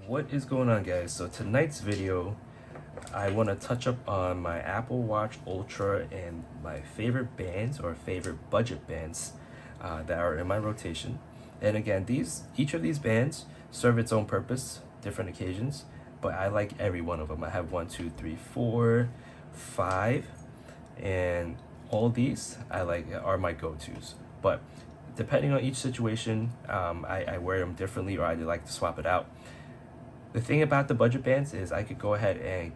What is going on, guys? So tonight's video I want to touch up on my Apple Watch Ultra and my favorite bands or favorite budget bands that are in my rotation. And again, each of these bands serve its own purpose, different occasions, but I like every one of them. I have 1, 2, 3, 4, 5, and all these I like are my go-tos. But depending on each situation, I wear them differently, or I like to swap it out. The thing about the budget bands is I could go ahead and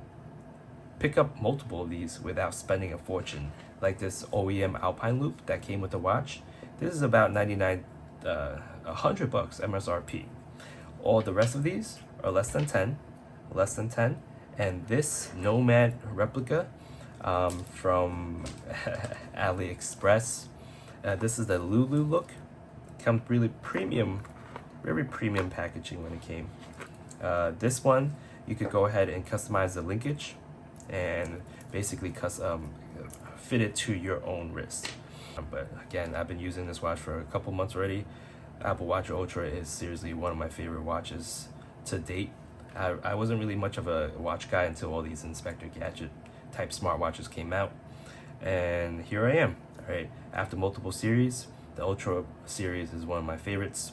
pick up multiple of these without spending a fortune. Like this OEM Alpine loop that came with the watch. This is about 99, $100 MSRP. All the rest of these are less than 10. And this Nomad replica from AliExpress. This is the Lulu look. Comes really premium, very premium packaging when it came. This one, you could go ahead and customize the linkage and basically fit it to your own wrist. But again, I've been using this watch for a couple months already. Apple Watch Ultra is seriously one of my favorite watches to date. I wasn't really much of a watch guy until all these Inspector Gadget type smartwatches came out. And here I am, all right? After multiple series, the Ultra series is one of my favorites.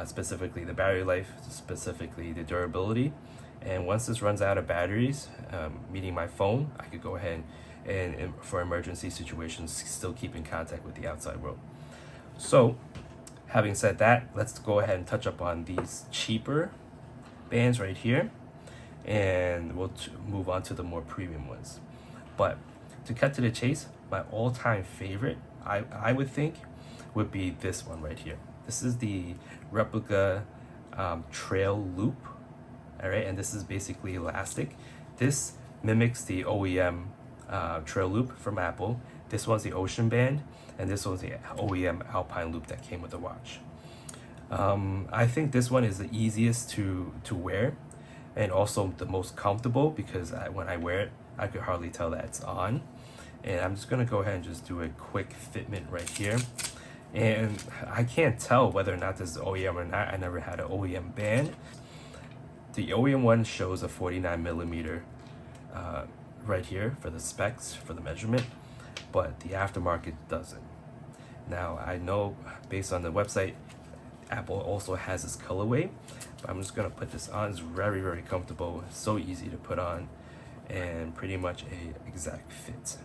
Specifically the battery life, specifically the durability. And once this runs out of batteries, meaning my phone, I could go ahead and for emergency situations, still keep in contact with the outside world. So, having said that, let's go ahead and touch up on these cheaper bands right here, and we'll move on to the more premium ones. But to cut to the chase, my all-time favorite, I would think, would be this one right here. This is the replica trail loop, all right, and this is basically elastic. This mimics the OEM trail loop from Apple. This one's the Ocean Band, and this one's the OEM Alpine loop that came with the watch. I think this one is the easiest to wear, and also the most comfortable, because when I wear it, I could hardly tell that it's on. And I'm just gonna go ahead and just do a quick fitment right here. And I can't tell whether or not this is OEM or not. I never had an OEM band. The OEM one shows a 49 millimeter right here for the specs, for the measurement, but the aftermarket doesn't. Now, I know based on the website, Apple also has this colorway, but I'm just gonna put this on. It's very, very comfortable, so easy to put on, and pretty much a exact fit.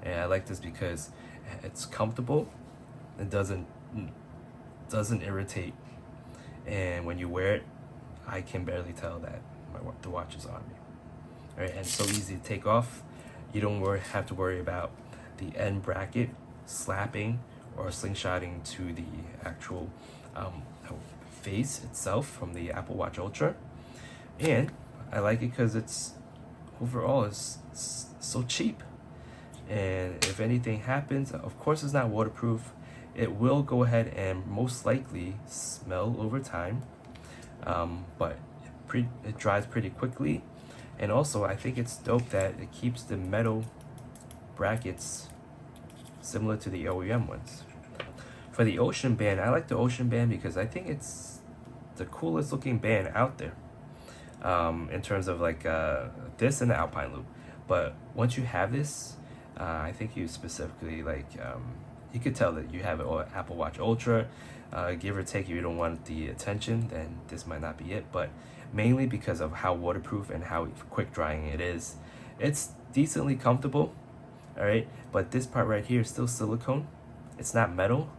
And I like this because it's comfortable. It doesn't irritate, and when you wear it, I can barely tell that the watch is on me. All right, and it's so easy to take off. You don't have to worry about the end bracket slapping or slingshotting to the actual face itself from the Apple Watch Ultra. And I like it because it's overall it's so cheap. And if anything happens, of course it's not waterproof. It will go ahead and most likely smell over time, but it dries pretty quickly. And also, I think it's dope that it keeps the metal brackets similar to the OEM ones. For the Ocean Band, I like the Ocean Band because I think it's the coolest looking band out there, in terms of like this and the Alpine loop. But once you have this, I think you specifically you could tell that you have an Apple Watch Ultra. Give or take, if you don't want the attention, then this might not be it. But mainly because of how waterproof and how quick drying it is. It's decently comfortable, all right? But this part right here is still silicone. It's not metal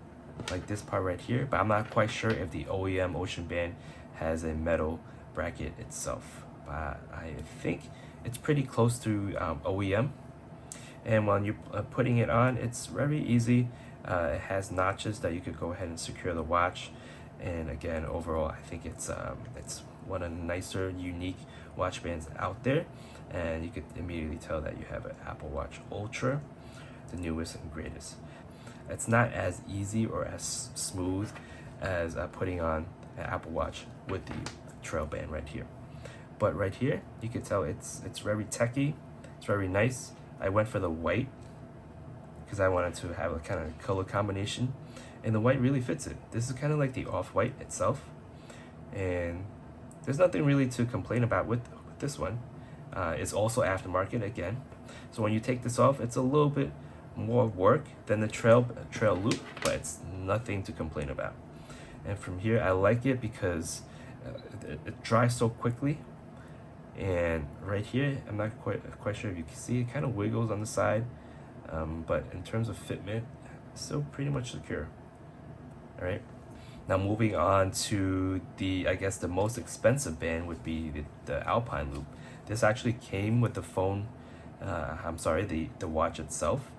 like this part right here, but I'm not quite sure if the OEM Ocean Band has a metal bracket itself. I think it's pretty close to OEM. And when you're putting it on, it's very easy. It has notches that you could go ahead and secure the watch. And again, overall, I think it's one of the nicer, unique watch bands out there. And you could immediately tell that you have an Apple Watch Ultra, the newest and greatest. It's not as easy or as smooth as putting on an Apple Watch with the trail band right here. But right here, you can tell it's very techy. It's very nice. I went for the white because I wanted to have a kind of color combination, and the white really fits it. This is kind of like the off-white itself, and there's nothing really to complain about with this one. It's also aftermarket again. So when you take this off, it's a little bit more work than the trail loop, but it's nothing to complain about. And from here, I like it because it dries so quickly. And right here, I'm not quite sure if you can see, it kind of wiggles on the side, but in terms of fitment, it's still pretty much secure. All right. Now moving on to I guess the most expensive band would be the Alpine loop. This actually came with the phone, the watch itself,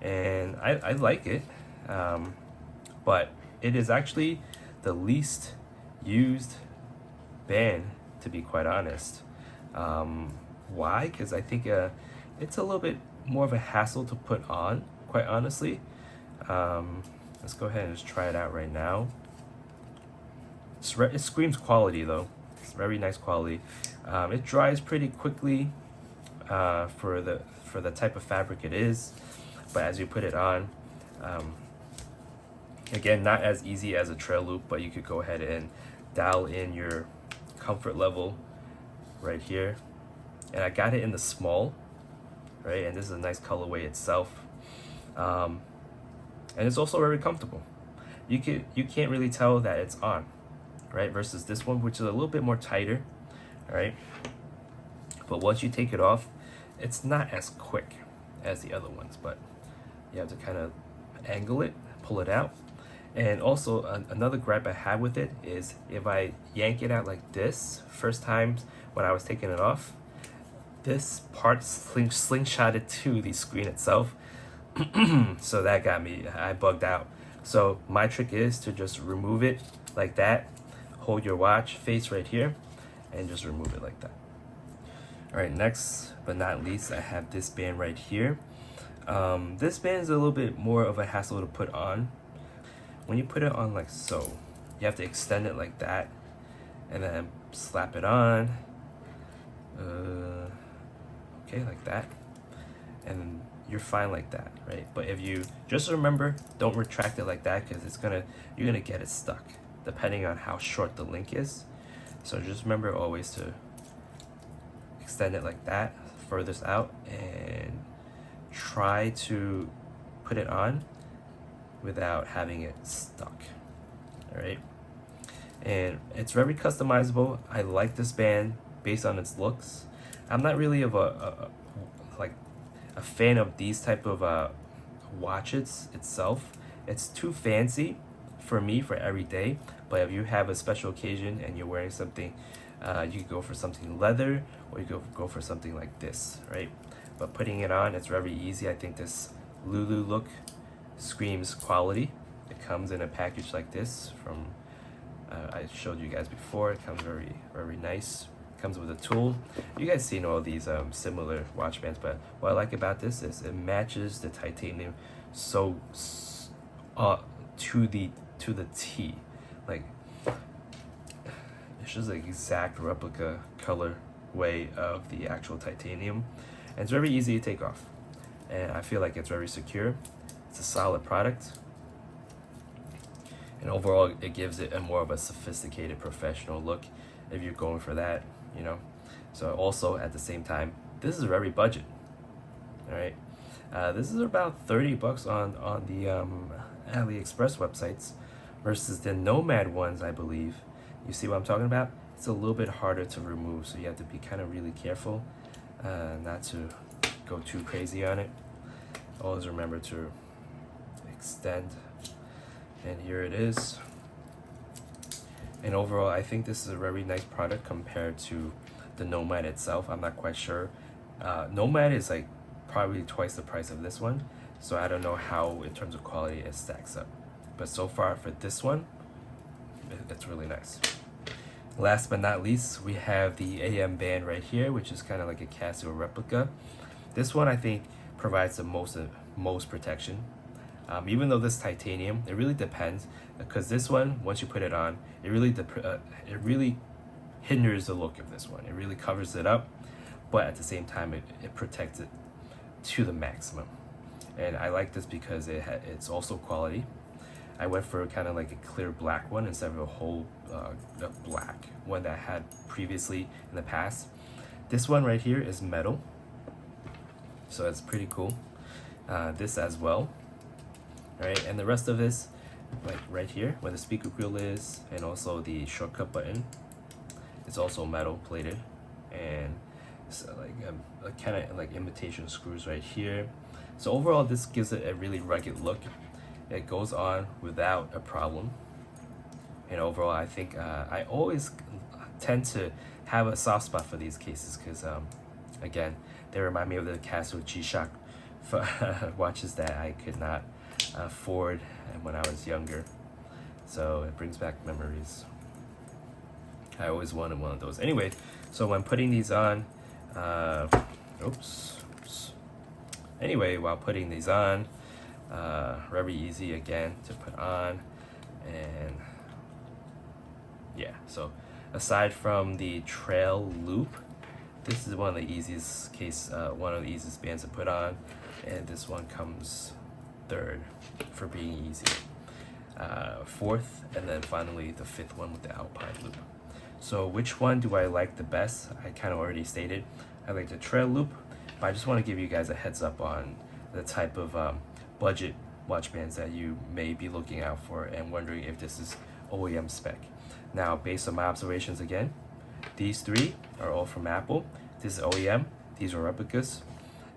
and I like it, but it is actually the least used band, to be quite honest. Why? Because I think it's a little bit more of a hassle to put on, quite honestly. Let's go ahead and just try it out right now. It screams quality though. It's very nice quality. It dries pretty quickly for the type of fabric it is, but as you put it on, again, not as easy as a trail loop, but you could go ahead and dial in your comfort level right here. And I got it in the small, right? And this is a nice colorway itself, and it's also very comfortable. You can't really tell that it's on, right? Versus this one, which is a little bit more tighter, right? But once you take it off, it's not as quick as the other ones, but you have to kind of angle it, pull it out. And also another gripe I had with it is if I yank it out like this, first time when I was taking it off, this part slingshotted to the screen itself. So that got me, I bugged out. So my trick is to just remove it like that, hold your watch face right here, and just remove it like that. All right, next but not least, I have this band right here. This band is a little bit more of a hassle to put on. When you put it on like so, you have to extend it like that, and then slap it on. Okay, like that, and you're fine like that, right? But if you just remember, don't retract it like that, because you're gonna get it stuck depending on how short the link is. So just remember always to extend it like that, furthest out, and try to put it on without having it stuck. All right, and it's very customizable. I like this band based on its looks. I'm not really of a fan of these type of watches itself. It's too fancy for me for every day. But if you have a special occasion and you're wearing something, you could go for something leather, or you could go for something like this, right? But putting it on, it's very easy. I think this Lulu look screams quality. It comes in a package like this from I showed you guys before. It comes very nice. It comes with a tool. You guys seen all these similar watch bands, but what I like about this is it matches the titanium so to the T. Like, it's just an exact replica color way of the actual titanium, and it's very easy to take off, and I feel like it's very secure. It's a solid product, and overall it gives it a more of a sophisticated professional look if you're going for that, you know. So also at the same time, this is very budget. All right, this is about $30 on the AliExpress websites, versus the Nomad ones, I believe. You see what I'm talking about? It's a little bit harder to remove, so you have to be kind of really careful not to go too crazy on it. Always remember to extend, and here it is. And overall, I think this is a very nice product compared to the Nomad itself. I'm not quite sure. Nomad is like probably twice the price of this one, so I don't know how in terms of quality it stacks up. But so far for this one, it's really nice. Last but not least, we have the amBand right here, which is kind of like a Casio replica. This one I think provides the most protection. Even though this titanium, it really depends, because this one, once you put it on, it really hinders the look of this one. It really covers it up, but at the same time, it protects it to the maximum. And I like this because it's also quality. I went for kind of like a clear black one instead of a whole the black one that I had previously in the past. This one right here is metal, so it's pretty cool. This as well. Alright, and the rest of this, like right here where the speaker grill is, and also the shortcut button, it's also metal plated, and so like a kind of like imitation screws right here. So overall, this gives it a really rugged look. It goes on without a problem, and overall, I think I always tend to have a soft spot for these cases because again, they remind me of the Casio G-Shock watches that I could not afford when I was younger. So it brings back memories. I always wanted one of those. Anyway, so when putting these on, oops. Anyway, while putting these on, very easy again to put on, and yeah. So aside from the trail loop, this is one of the easiest bands to put on, and this one comes third for being easy. Fourth, and then finally the fifth one with the Alpine loop. So which one do I like the best? I kind of already stated I like the trail loop, but I just want to give you guys a heads up on the type of budget watch bands that you may be looking out for and wondering if this is OEM spec. Now, based on my observations again, these three are all from Apple. This is OEM, these are replicas,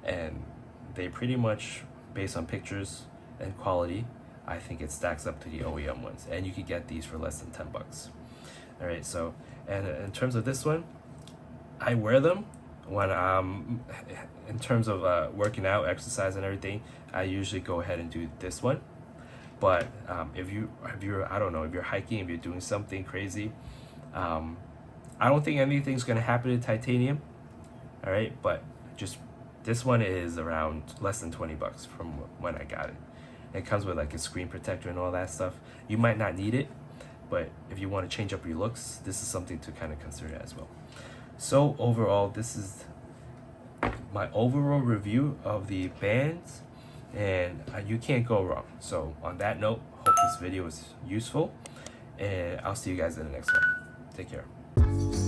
and they pretty much, based on pictures and quality, I think it stacks up to the OEM ones, and you could get these for less than $10. All right, so, and in terms of this one, I wear them when in terms of working out, exercise, and everything. I usually go ahead and do this one. But if you're I don't know, if you're hiking, if you're doing something crazy, I don't think anything's gonna happen to titanium. All right, but just this one is around less than $20 from when I got it. It comes with like a screen protector and all that stuff. You might not need it, but if you want to change up your looks, this is something to kind of consider as well. So overall, this is my overall review of the bands, and you can't go wrong. So on that note, hope this video was useful, and I'll see you guys in the next one. Take care.